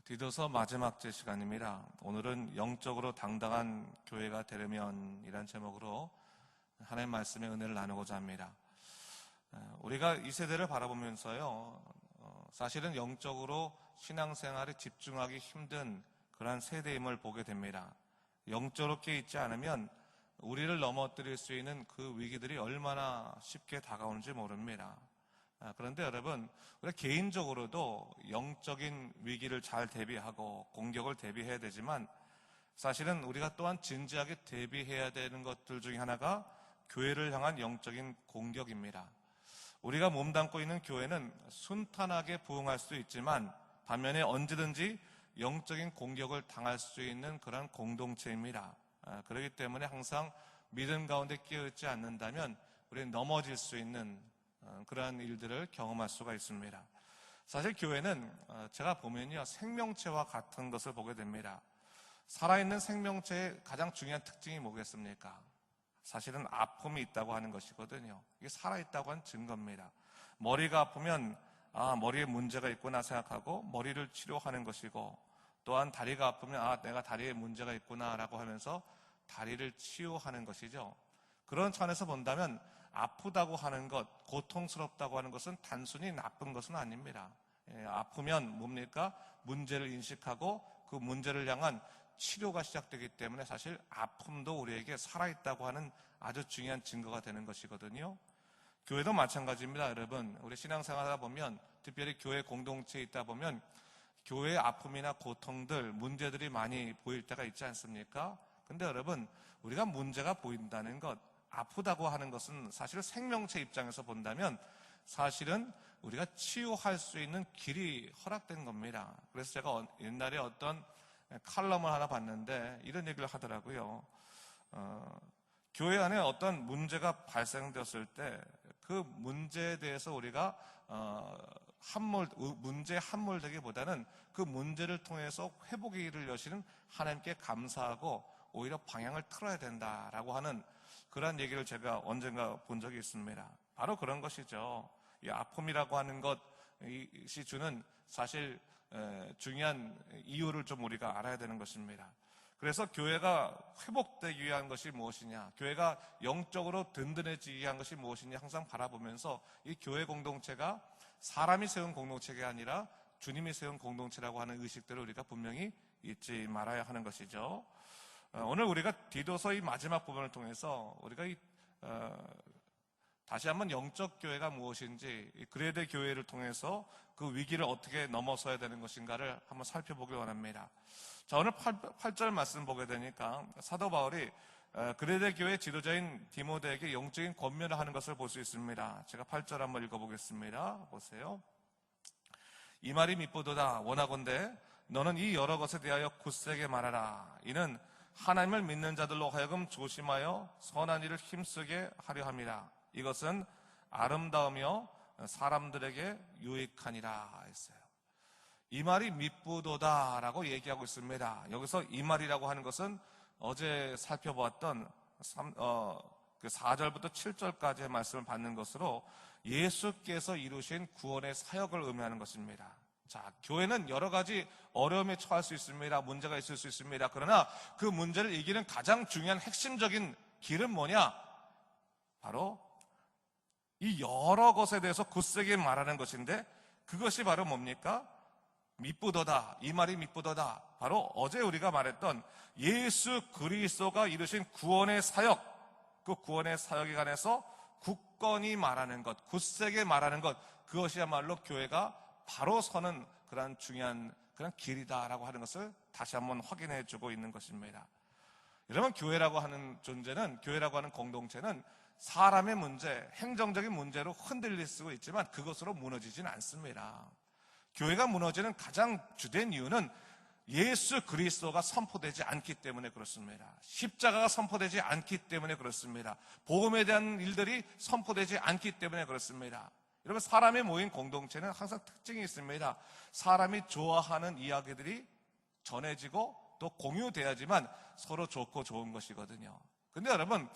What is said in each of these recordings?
디도서 마지막 제 시간입니다. 오늘은 영적으로 당당한 교회가 되려면 이란 제목으로 하나님의 말씀의 은혜를 나누고자 합니다. 우리가 이 세대를 바라보면서요, 사실은 영적으로 신앙생활에 집중하기 힘든 그러한 세대임을 보게 됩니다. 영적으로 깨있지 않으면 우리를 넘어뜨릴 수 있는 그 위기들이 얼마나 쉽게 다가오는지 모릅니다. 그런데 여러분, 우리 개인적으로도 영적인 위기를 잘 대비하고 공격을 대비해야 되지만 사실은 우리가 또한 진지하게 대비해야 되는 것들 중에 하나가 교회를 향한 영적인 공격입니다. 우리가 몸담고 있는 교회는 순탄하게 부흥할 수 있지만 반면에 언제든지 영적인 공격을 당할 수 있는 그런 공동체입니다. 그렇기 때문에 항상 믿음 가운데 깨어있지 않는다면 우리는 넘어질 수 있는 그러한 일들을 경험할 수가 있습니다. 사실 교회는 제가 보면요, 생명체와 같은 것을 보게 됩니다. 살아있는 생명체의 가장 중요한 특징이 뭐겠습니까? 사실은 아픔이 있다고 하는 것이거든요. 이게 살아있다고 하는 증거입니다. 머리가 아프면 머리에 문제가 있구나 생각하고 머리를 치료하는 것이고, 또한 다리가 아프면 내가 다리에 문제가 있구나 라고 하면서 다리를 치유하는 것이죠. 그런 차원에서 본다면 아프다고 하는 것, 고통스럽다고 하는 것은 단순히 나쁜 것은 아닙니다. 아프면 뭡니까? 문제를 인식하고 그 문제를 향한 치료가 시작되기 때문에 사실 아픔도 우리에게 살아있다고 하는 아주 중요한 증거가 되는 것이거든요. 교회도 마찬가지입니다. 여러분, 우리 신앙생활 하다 보면, 특별히 교회 공동체에 있다 보면 교회의 아픔이나 고통들, 문제들이 많이 보일 때가 있지 않습니까? 근데 여러분, 우리가 문제가 보인다는 것, 아프다고 하는 것은 사실 생명체 입장에서 본다면 사실은 우리가 치유할 수 있는 길이 허락된 겁니다. 그래서 제가 옛날에 어떤 칼럼을 하나 봤는데 이런 얘기를 하더라고요. 교회 안에 어떤 문제가 발생되었을 때 그 문제에 대해서 우리가 문제에 함몰되기보다는 그 문제를 통해서 회복의 길을 여시는 하나님께 감사하고 오히려 방향을 틀어야 된다라고 하는 그런 얘기를 제가 언젠가 본 적이 있습니다. 바로 그런 것이죠. 이 아픔이라고 하는 것이 주는 사실 중요한 이유를 좀 우리가 알아야 되는 것입니다. 그래서 교회가 회복되기 위한 것이 무엇이냐, 교회가 영적으로 든든해지기 위한 것이 무엇이냐 항상 바라보면서 이 교회 공동체가 사람이 세운 공동체가 아니라 주님이 세운 공동체라고 하는 의식들을 우리가 분명히 잊지 말아야 하는 것이죠. 오늘 우리가 디도서의 마지막 부분을 통해서 우리가 다시 한번 영적 교회가 무엇인지, 그레데 교회를 통해서 그 위기를 어떻게 넘어서야 되는 것인가를 한번 살펴보길 원합니다. 자, 오늘 8절 말씀 보게 되니까 사도 바울이 그레데 교회 지도자인 디모데에게 영적인 권면을 하는 것을 볼 수 있습니다. 제가 8절 한번 읽어보겠습니다. 보세요. 이 말이 미쁘도다. 원하건대 너는 이 여러 것에 대하여 굳세게 말하라. 이는 하나님을 믿는 자들로 하여금 조심하여 선한 일을 힘쓰게 하려 함이라. 이것은 아름다우며 사람들에게 유익하니라 했어요. 이 말이 미쁘도다라고 얘기하고 있습니다. 여기서 이 말이라고 하는 것은 어제 살펴보았던 그 4절부터 7절까지의 말씀을 받는 것으로 예수께서 이루신 구원의 사역을 의미하는 것입니다. 자, 교회는 여러 가지 어려움에 처할 수 있습니다. 문제가 있을 수 있습니다. 그러나 그 문제를 이기는 가장 중요한 핵심적인 길은 뭐냐? 바로 이 여러 것에 대해서 굳세게 말하는 것인데, 그것이 바로 뭡니까? 미쁘도다. 이 말이 미쁘도다. 바로 어제 우리가 말했던 예수 그리스도가 이루신 구원의 사역, 그 구원의 사역에 관해서 굳건히 말하는 것, 굳세게 말하는 것, 그것이야말로 교회가 바로 서는 그런 중요한 그런 길이다라고 하는 것을 다시 한번 확인해 주고 있는 것입니다. 여러분, 교회라고 하는 존재는, 교회라고 하는 공동체는 사람의 문제, 행정적인 문제로 흔들릴 수 있지만 그것으로 무너지진 않습니다. 교회가 무너지는 가장 주된 이유는 예수 그리스도가 선포되지 않기 때문에 그렇습니다. 십자가가 선포되지 않기 때문에 그렇습니다. 복음에 대한 일들이 선포되지 않기 때문에 그렇습니다. 여러분, 사람이 모인 공동체는 항상 특징이 있습니다. 사람이 좋아하는 이야기들이 전해지고 또 공유돼야지만 서로 좋고 좋은 것이거든요. 근데 여러분,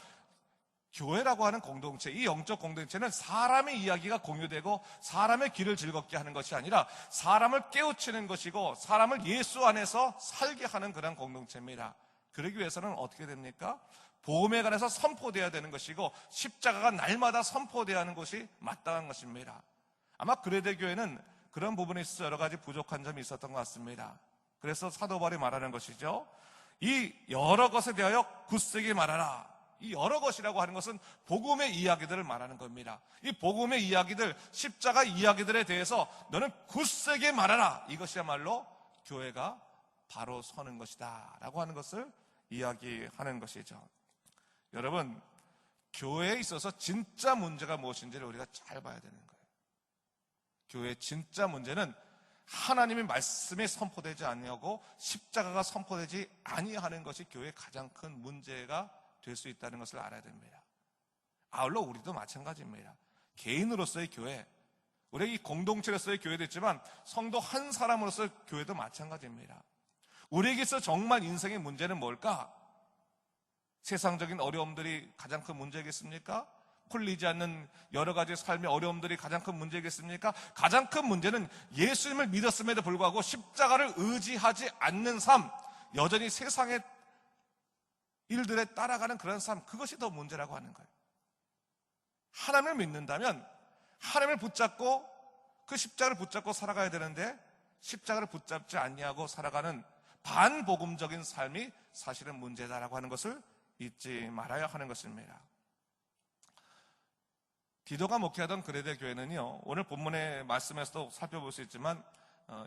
교회라고 하는 공동체, 이 영적 공동체는 사람의 이야기가 공유되고 사람의 길을 즐겁게 하는 것이 아니라 사람을 깨우치는 것이고 사람을 예수 안에서 살게 하는 그런 공동체입니다. 그러기 위해서는 어떻게 됩니까? 복음에 관해서 선포되어야 되는 것이고 십자가가 날마다 선포되어야 하는 것이 마땅한 것입니다. 아마 그레데 교회는 그런 부분에 있어서 여러 가지 부족한 점이 있었던 것 같습니다. 그래서 사도 바울이 말하는 것이죠. 이 여러 것에 대하여 굳세게 말하라. 이 여러 것이라고 하는 것은 복음의 이야기들을 말하는 겁니다. 이 복음의 이야기들, 십자가 이야기들에 대해서 너는 굳세게 말하라. 이것이야말로 교회가 바로 서는 것이다 라고 하는 것을 이야기하는 것이죠. 여러분, 교회에 있어서 진짜 문제가 무엇인지를 우리가 잘 봐야 되는 거예요. 교회의 진짜 문제는 하나님의 말씀이 선포되지 아니하고 십자가가 선포되지 아니하는 것이 교회의 가장 큰 문제가 될 수 있다는 것을 알아야 됩니다. 아울러 우리도 마찬가지입니다. 개인으로서의 교회, 우리 이 공동체로서의 교회도 있지만 성도 한 사람으로서의 교회도 마찬가지입니다. 우리에게 있어 정말 인생의 문제는 뭘까? 세상적인 어려움들이 가장 큰 문제겠습니까? 풀리지 않는 여러 가지 삶의 어려움들이 가장 큰 문제겠습니까? 가장 큰 문제는 예수님을 믿었음에도 불구하고 십자가를 의지하지 않는 삶, 여전히 세상의 일들에 따라가는 그런 삶, 그것이 더 문제라고 하는 거예요. 하나님을 믿는다면 하나님을 붙잡고 그 십자가를 붙잡고 살아가야 되는데 십자가를 붙잡지 아니하고 살아가는 반복음적인 삶이 사실은 문제다라고 하는 것을 잊지 말아야 하는 것입니다. 디도가 목회하던 그레데 교회는요, 오늘 본문의 말씀에서도 살펴볼 수 있지만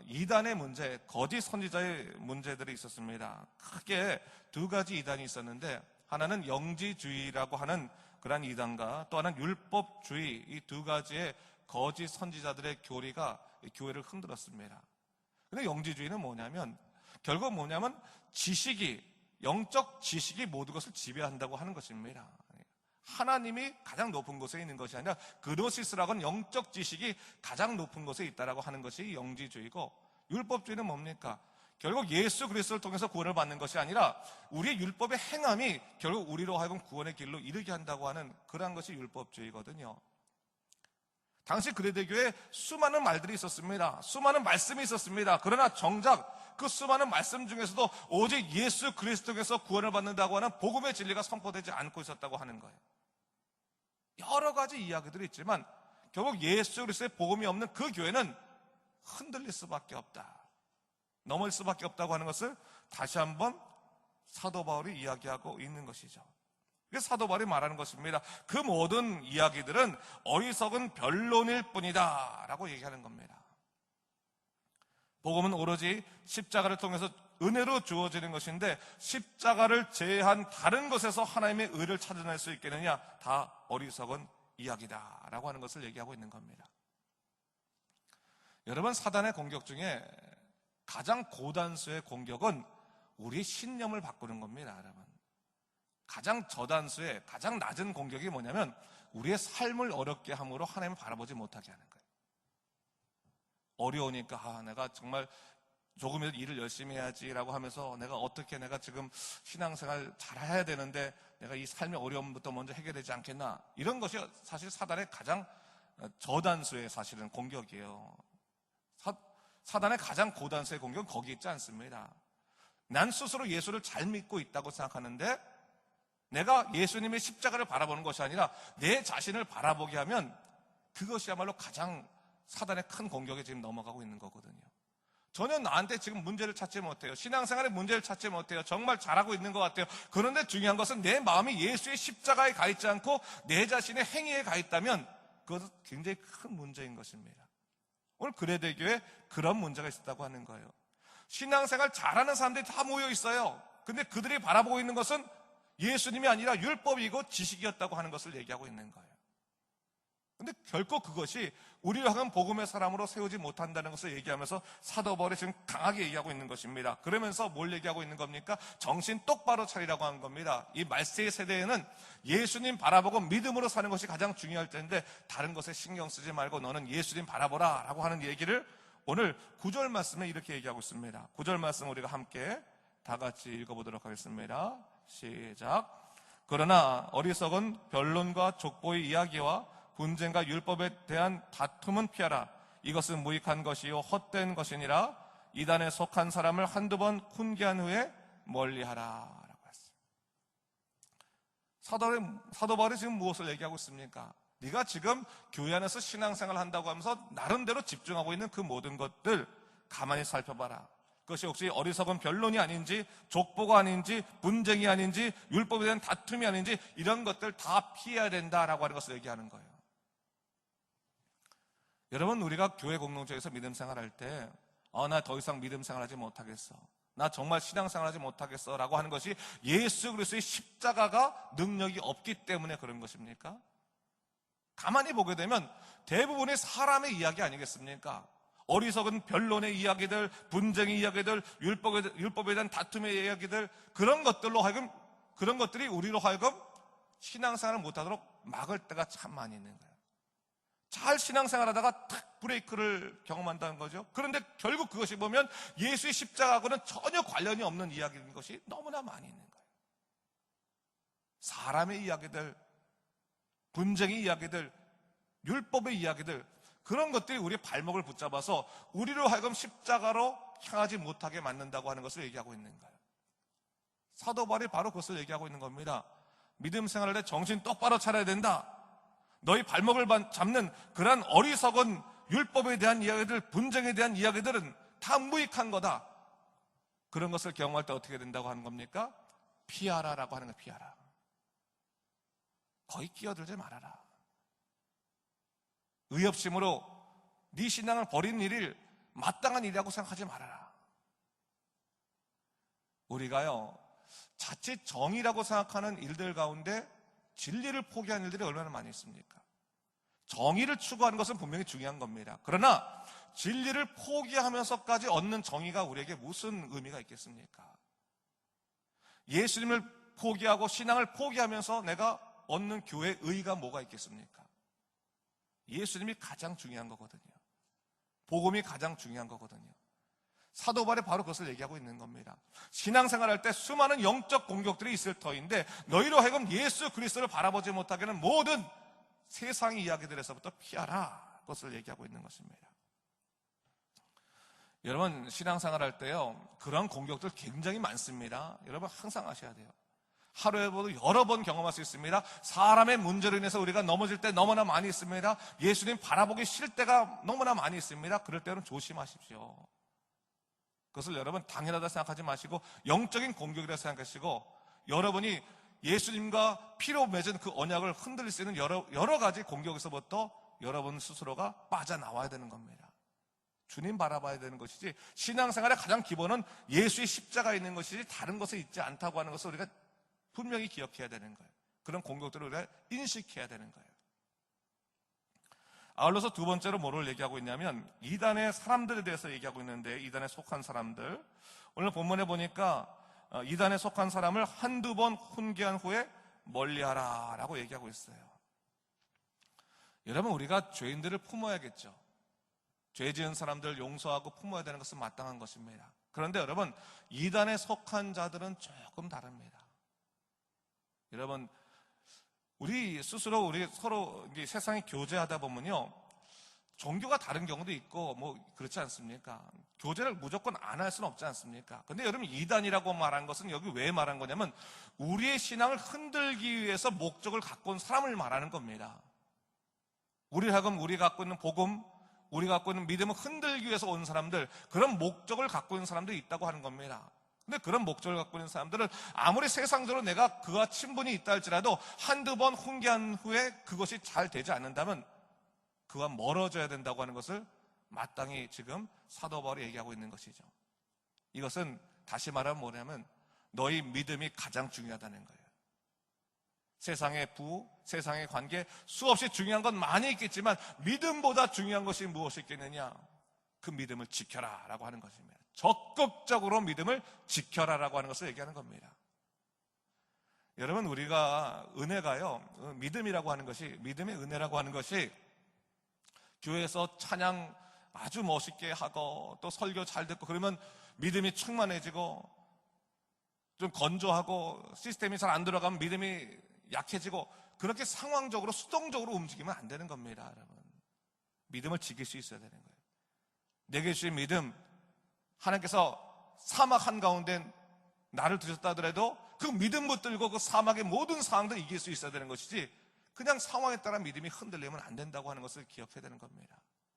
이단의 문제, 거짓 선지자의 문제들이 있었습니다. 크게 두 가지 이단이 있었는데 하나는 영지주의라고 하는 그러한 이단과 또 하나는 율법주의, 이 두 가지의 거짓 선지자들의 교리가 교회를 흔들었습니다. 근데 영지주의는 뭐냐면 결국 뭐냐면 지식이, 영적 지식이 모든 것을 지배한다고 하는 것입니다. 하나님이 가장 높은 곳에 있는 것이 아니라 그노시스라고 하는 영적 지식이 가장 높은 곳에 있다라고 하는 것이 영지주의고, 율법주의는 뭡니까? 결국 예수 그리스도를 통해서 구원을 받는 것이 아니라 우리의 율법의 행함이 결국 우리로 하여금 구원의 길로 이르게 한다고 하는 그러한 것이 율법주의거든요. 당시 그레데 교회에 수많은 말들이 있었습니다. 수많은 말씀이 있었습니다. 그러나 정작 그 수많은 말씀 중에서도 오직 예수 그리스도에서 구원을 받는다고 하는 복음의 진리가 선포되지 않고 있었다고 하는 거예요. 여러 가지 이야기들이 있지만 결국 예수 그리스도의 복음이 없는 그 교회는 흔들릴 수밖에 없다, 넘어질 수밖에 없다고 하는 것을 다시 한번 사도 바울이 이야기하고 있는 것이죠. 이게 사도 바울이 말하는 것입니다. 그 모든 이야기들은 어리석은 변론일 뿐이다 라고 얘기하는 겁니다. 복음은 오로지 십자가를 통해서 은혜로 주어지는 것인데 십자가를 제외한 다른 것에서 하나님의 의를 찾아낼 수 있겠느냐? 다 어리석은 이야기다 라고 하는 것을 얘기하고 있는 겁니다. 여러분, 사단의 공격 중에 가장 고단수의 공격은 우리의 신념을 바꾸는 겁니다. 여러분, 가장 저단수의 가장 낮은 공격이 뭐냐면 우리의 삶을 어렵게 함으로 하나님을 바라보지 못하게 하는 거예요. 어려우니까 내가 정말 조금이라도 일을 열심히 해야지라고 하면서 내가 지금 신앙생활 잘 해야 되는데 내가 이 삶의 어려움부터 먼저 해결되지 않겠나, 이런 것이 사실 사단의 가장 저단수의 사실은 공격이에요. 사단의 가장 고단수의 공격은 거기 있지 않습니다. 난 스스로 예수를 잘 믿고 있다고 생각하는데 내가 예수님의 십자가를 바라보는 것이 아니라 내 자신을 바라보게 하면 그것이야말로 가장 사단의 큰 공격에 지금 넘어가고 있는 거거든요. 전혀 나한테 지금 문제를 찾지 못해요. 신앙생활에 문제를 찾지 못해요. 정말 잘하고 있는 것 같아요. 그런데 중요한 것은 내 마음이 예수의 십자가에 가 있지 않고 내 자신의 행위에 가 있다면 그것은 굉장히 큰 문제인 것입니다. 오늘 그레데 교회에 그런 문제가 있었다고 하는 거예요. 신앙생활 잘하는 사람들이 다 모여 있어요. 근데 그들이 바라보고 있는 것은 예수님이 아니라 율법이고 지식이었다고 하는 것을 얘기하고 있는 거예요. 근데 결코 그것이 우리를 하여금 복음의 사람으로 세우지 못한다는 것을 얘기하면서 사도 바울이 지금 강하게 얘기하고 있는 것입니다. 그러면서 뭘 얘기하고 있는 겁니까? 정신 똑바로 차리라고 하는 겁니다. 이 말세의 세대에는 예수님 바라보고 믿음으로 사는 것이 가장 중요할 텐데 다른 것에 신경 쓰지 말고 너는 예수님 바라보라 라고 하는 얘기를 오늘 9절 말씀에 이렇게 얘기하고 있습니다. 9절 말씀 우리가 함께 다 같이 읽어보도록 하겠습니다. 시작. 그러나 어리석은 변론과 족보의 이야기와 분쟁과 율법에 대한 다툼은 피하라. 이것은 무익한 것이요 헛된 것이니라. 이단에 속한 사람을 한두 번 훈계한 후에 멀리하라 라고 했습니다. 사도 바울이 지금 무엇을 얘기하고 있습니까? 네가 지금 교회 안에서 신앙생활을 한다고 하면서 나름대로 집중하고 있는 그 모든 것들 가만히 살펴봐라. 그것이 혹시 어리석은 변론이 아닌지, 족보가 아닌지, 분쟁이 아닌지, 율법에 대한 다툼이 아닌지, 이런 것들 다 피해야 된다라고 하는 것을 얘기하는 거예요. 여러분, 우리가 교회 공동체에서 믿음 생활할 때 나 더 이상 믿음 생활하지 못하겠어, 나 정말 신앙생활하지 못하겠어 라고 하는 것이 예수 그리스도의 십자가가 능력이 없기 때문에 그런 것입니까? 가만히 보게 되면 대부분의 사람의 이야기 아니겠습니까? 어리석은 변론의 이야기들, 분쟁의 이야기들, 율법에 대한 다툼의 이야기들, 그런 것들이 우리로 하여금 신앙생활을 못하도록 막을 때가 참 많이 있는 거예요. 잘 신앙생활하다가 탁 브레이크를 경험한다는 거죠. 그런데 결국 그것이 보면 예수의 십자가하고는 전혀 관련이 없는 이야기인 것이 너무나 많이 있는 거예요. 사람의 이야기들, 분쟁의 이야기들, 율법의 이야기들, 그런 것들이 우리의 발목을 붙잡아서 우리로 하여금 십자가로 향하지 못하게 만든다고 하는 것을 얘기하고 있는 거예요. 사도 바울이 바로 그것을 얘기하고 있는 겁니다. 믿음 생활할 때 정신 똑바로 차려야 된다. 너희 발목을 잡는 그런 어리석은 율법에 대한 이야기들, 분쟁에 대한 이야기들은 다 무익한 거다. 그런 것을 경험할 때 어떻게 된다고 하는 겁니까? 피하라라고 하는 거예요. 피하라. 거의 끼어들지 말아라. 의협심으로 네 신앙을 버리는 일을 마땅한 일이라고 생각하지 말아라. 우리가요, 자칫 정의라고 생각하는 일들 가운데 진리를 포기하는 일들이 얼마나 많이 있습니까? 정의를 추구하는 것은 분명히 중요한 겁니다. 그러나 진리를 포기하면서까지 얻는 정의가 우리에게 무슨 의미가 있겠습니까? 예수님을 포기하고 신앙을 포기하면서 내가 얻는 교회의 의의가 뭐가 있겠습니까? 예수님이 가장 중요한 거거든요. 복음이 가장 중요한 거거든요. 사도 바울이 바로 그것을 얘기하고 있는 겁니다. 신앙생활할 때 수많은 영적 공격들이 있을 터인데 너희로 하여금 예수 그리스도를 바라보지 못하게 하는 모든 세상의 이야기들에서부터 피하라. 그것을 얘기하고 있는 것입니다. 여러분, 신앙생활할 때요, 그런 공격들 굉장히 많습니다. 여러분 항상 아셔야 돼요. 하루에 보도 여러 번 경험할 수 있습니다. 사람의 문제로 인해서 우리가 넘어질 때 너무나 많이 있습니다. 예수님 바라보기 싫을 때가 너무나 많이 있습니다. 그럴 때는 조심하십시오. 그것을 여러분 당연하다 생각하지 마시고 영적인 공격이라 생각하시고, 여러분이 예수님과 피로 맺은 그 언약을 흔들릴 수 있는 여러 가지 공격에서부터 여러분 스스로가 빠져나와야 되는 겁니다. 주님 바라봐야 되는 것이지, 신앙생활의 가장 기본은 예수의 십자가에 있는 것이지 다른 것에 있지 않다고 하는 것을 우리가 분명히 기억해야 되는 거예요. 그런 공격들을 우리가 인식해야 되는 거예요. 아울러서 두 번째로 뭐를 얘기하고 있냐면 이단의 사람들에 대해서 얘기하고 있는데, 이단에 속한 사람들, 오늘 본문에 보니까 이단에 속한 사람을 한두 번 훈계한 후에 멀리하라 라고 얘기하고 있어요. 여러분, 우리가 죄인들을 품어야겠죠. 죄 지은 사람들을 용서하고 품어야 되는 것은 마땅한 것입니다. 그런데 여러분, 이단에 속한 자들은 조금 다릅니다. 여러분, 우리 스스로 우리 서로 세상에 교제하다 보면요, 종교가 다른 경우도 있고 뭐 그렇지 않습니까? 교제를 무조건 안 할 수는 없지 않습니까? 근데 여러분, 이단이라고 말한 것은 여기 왜 말한 거냐면 우리의 신앙을 흔들기 위해서 목적을 갖고 온 사람을 말하는 겁니다. 우리가 갖고 있는 복음, 우리가 갖고 있는 믿음을 흔들기 위해서 온 사람들, 그런 목적을 갖고 있는 사람들이 있다고 하는 겁니다. 근데 그런 목적을 갖고 있는 사람들은 아무리 세상적으로 내가 그와 친분이 있다 할지라도 한두 번 훈계한 후에 그것이 잘 되지 않는다면 그와 멀어져야 된다고 하는 것을 마땅히 지금 사도 바울이 얘기하고 있는 것이죠. 이것은 다시 말하면 뭐냐면 너희 믿음이 가장 중요하다는 거예요. 세상의 부, 세상의 관계, 수없이 중요한 건 많이 있겠지만 믿음보다 중요한 것이 무엇이 있겠느냐? 그 믿음을 지켜라 라고 하는 것입니다. 적극적으로 믿음을 지켜라라고 하는 것을 얘기하는 겁니다. 여러분, 우리가 은혜가요, 믿음이라고 하는 것이, 믿음의 은혜라고 하는 것이 교회에서 찬양 아주 멋있게 하고 또 설교 잘 듣고 그러면 믿음이 충만해지고 좀 건조하고 시스템이 잘 안 들어가면 믿음이 약해지고 그렇게 상황적으로 수동적으로 움직이면 안 되는 겁니다, 여러분. 믿음을 지킬 수 있어야 되는 거예요. 내게 주신 믿음, 하나님께서 사막 한가운데 나를 두셨다 하더라도 그 믿음 붙들고 그 사막의 모든 상황들 이길 수 있어야 되는 것이지 그냥 상황에 따라 믿음이 흔들리면 안 된다고 하는 것을 기억해야 되는 겁니다.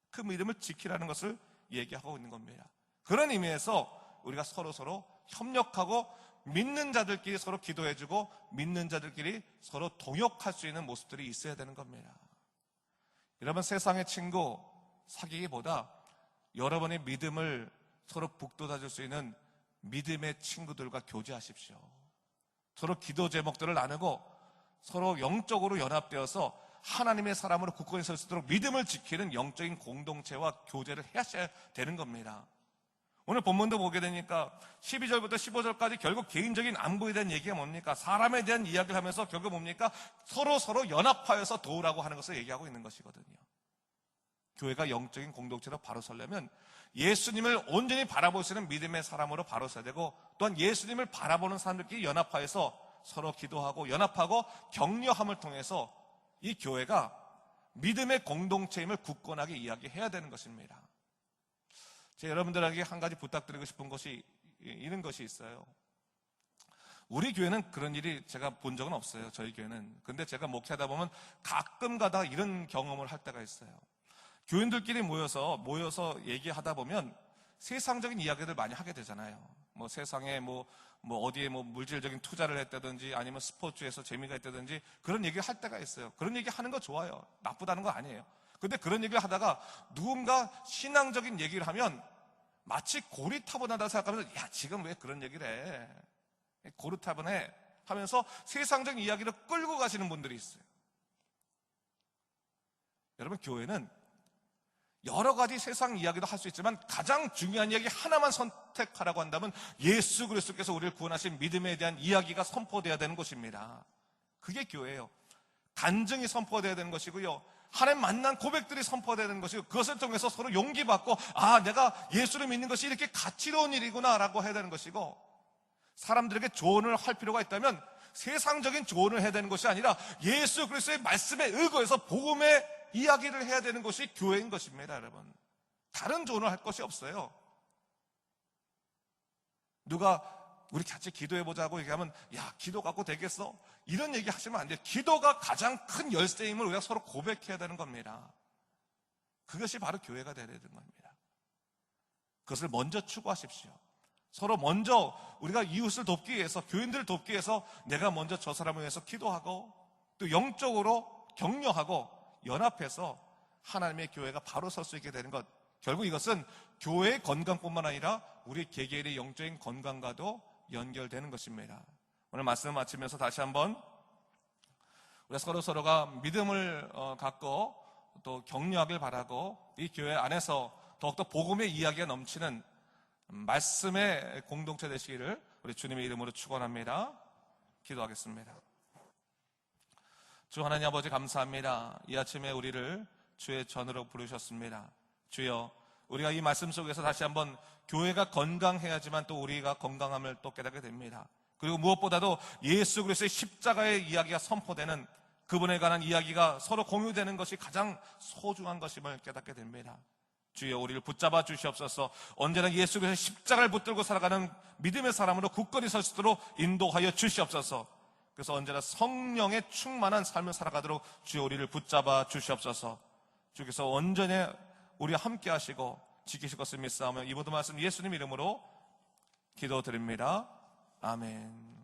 그 믿음을 지키라는 것을 얘기하고 있는 겁니다. 그런 의미에서 우리가 서로 협력하고 믿는 자들끼리 서로 기도해주고 믿는 자들끼리 서로 동역할 수 있는 모습들이 있어야 되는 겁니다. 여러분, 세상의 친구 사귀기보다 여러분의 믿음을 서로 북돋아줄 수 있는 믿음의 친구들과 교제하십시오. 서로 기도 제목들을 나누고 서로 영적으로 연합되어서 하나님의 사람으로 굳건히 설 수 있도록 믿음을 지키는 영적인 공동체와 교제를 하셔야 되는 겁니다. 오늘 본문도 보게 되니까 12절부터 15절까지 결국 개인적인 안부에 대한 얘기가 뭡니까? 사람에 대한 이야기를 하면서 결국 뭡니까? 서로 연합하여서 도우라고 하는 것을 얘기하고 있는 것이거든요. 교회가 영적인 공동체로 바로 서려면 예수님을 온전히 바라볼 수 있는 믿음의 사람으로 바로 서야 되고, 또한 예수님을 바라보는 사람들끼리 연합하여서 서로 기도하고 연합하고 격려함을 통해서 이 교회가 믿음의 공동체임을 굳건하게 이야기해야 되는 것입니다. 제가 여러분들에게 한 가지 부탁드리고 싶은 것이 이런 것이 있어요. 우리 교회는 그런 일이 제가 본 적은 없어요. 저희 교회는. 근데 제가 목회하다 보면 가끔 가다 이런 경험을 할 때가 있어요. 교인들끼리 모여서 얘기하다 보면 세상적인 이야기들 많이 하게 되잖아요. 뭐 세상에 어디에 물질적인 투자를 했다든지 아니면 스포츠에서 재미가 있다든지 그런 얘기를 할 때가 있어요. 그런 얘기 하는 거 좋아요. 나쁘다는 거 아니에요. 근데 그런 얘기를 하다가 누군가 신앙적인 얘기를 하면 마치 고리타분하다고 생각하면서 야, 지금 왜 그런 얘기를 해? 고리타분해 하면서 세상적인 이야기를 끌고 가시는 분들이 있어요. 여러분, 교회는 여러 가지 세상 이야기도 할 수 있지만 가장 중요한 이야기 하나만 선택하라고 한다면 예수 그리스도께서 우리를 구원하신 믿음에 대한 이야기가 선포되어야 되는 것입니다. 그게 교회예요. 간증이 선포되어야 되는 것이고요. 하나님 만난 고백들이 선포되어야 되는 것이고, 그것을 통해서 서로 용기받고 내가 예수를 믿는 것이 이렇게 가치로운 일이구나 라고 해야 되는 것이고, 사람들에게 조언을 할 필요가 있다면 세상적인 조언을 해야 되는 것이 아니라 예수 그리스도의 말씀에 의거해서 복음의 이야기를 해야 되는 것이 교회인 것입니다, 여러분. 다른 조언을 할 것이 없어요. 누가 우리 같이 기도해보자고 얘기하면 야, 기도 갖고 되겠어? 이런 얘기 하시면 안 돼요. 기도가 가장 큰 열쇠임을 우리가 서로 고백해야 되는 겁니다. 그것이 바로 교회가 되어야 되는 겁니다. 그것을 먼저 추구하십시오. 서로 먼저 우리가 이웃을 돕기 위해서, 교인들을 돕기 위해서 내가 먼저 저 사람을 위해서 기도하고 또 영적으로 격려하고 연합해서 하나님의 교회가 바로 설 수 있게 되는 것, 결국 이것은 교회의 건강뿐만 아니라 우리 개개인의 영적인 건강과도 연결되는 것입니다. 오늘 말씀을 마치면서 다시 한번 우리가 서로가 믿음을 갖고 또 격려하길 바라고, 이 교회 안에서 더욱더 복음의 이야기가 넘치는 말씀의 공동체 되시기를 우리 주님의 이름으로 축원합니다. 기도하겠습니다. 주 하나님 아버지, 감사합니다. 이 아침에 우리를 주의 전으로 부르셨습니다. 주여, 우리가 이 말씀 속에서 다시 한번 교회가 건강해야지만 또 우리가 건강함을 또 깨닫게 됩니다. 그리고 무엇보다도 예수 그리스도의 십자가의 이야기가 선포되는, 그분에 관한 이야기가 서로 공유되는 것이 가장 소중한 것임을 깨닫게 됩니다. 주여, 우리를 붙잡아 주시옵소서. 언제나 예수 그리스도의 십자가를 붙들고 살아가는 믿음의 사람으로 굳건히 설 수 있도록 인도하여 주시옵소서. 그래서 언제나 성령의 충만한 삶을 살아가도록 주여 우리를 붙잡아 주시옵소서. 주께서 온전히 우리와 함께 하시고 지키실 것을 믿사오며 이 모든 말씀 예수님 이름으로 기도드립니다. 아멘.